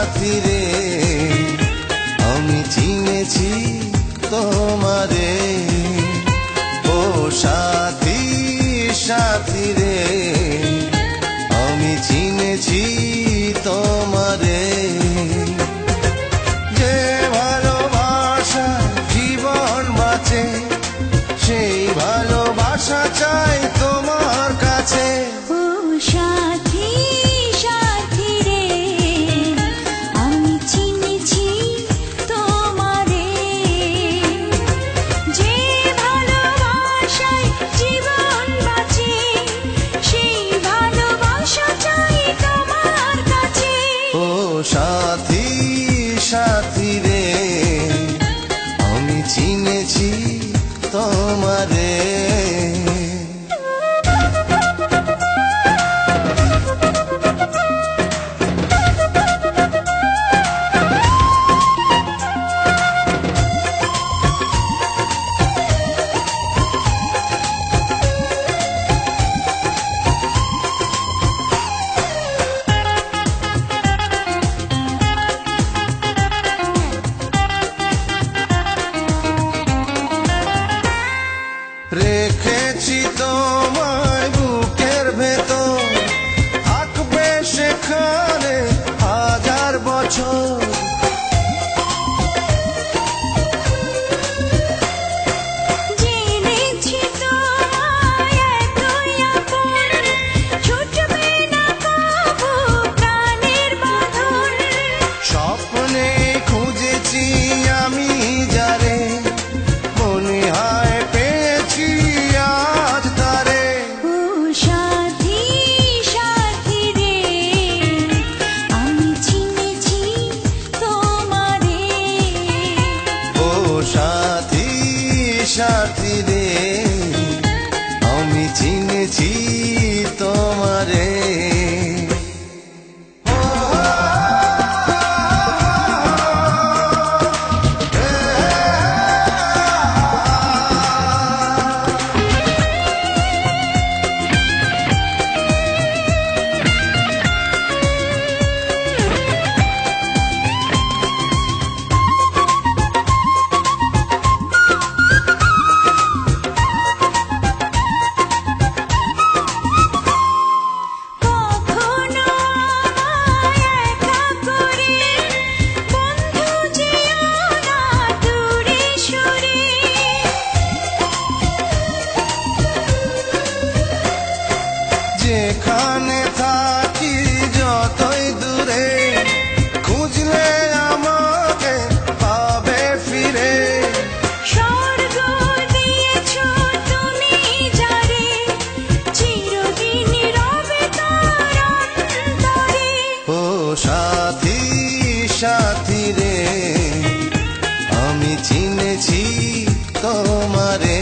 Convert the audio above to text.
সাথী রে আমি চিনেছি তোমারে। ও সাথী সাথী রে আমি চিনেছি তোমারে। যে ভালোবাসা জীবন বাঁচে সেই ভালোবাসা চাই তোমার কাছে। ও সাথী সাথী রে আমি চিনেছি তোমারে। যে ভালোবাসায় জীবন বাঁচে সেই ভালোবাসা চাই তোমার কাছে। ও সাথী সাথী রে আমি চিনেছি তোমারে। রেখেছি তোমায় বুকের ভেতর, থাকবে সেখানে হাজার বছর। জেনেছি তোমায় এতই আপন, ছুটবে না কভু প্রাণের বাঁধন। স্বপ্নে খুঁজেছি আমি যারে, মনে হয় পেয়েছি আজ তারে। ও সাথী সাথী রে আমি চিনেছি তোমারে। ও সাথী সাথী রে আমি চিনেছি তোমারে। কখনো আমায় একা করে বন্ধু যেও না দূরে সরে। যেখানে থাকি যতই দূরে, খুঁজলে আমাকে পাবে ফিরে। স্বর্গ দিয়েছো তুমি যারে, চিরদিন রবে তার অন্তরে। ও সাথী সাথী রে আমি চিনেছি তোমারে।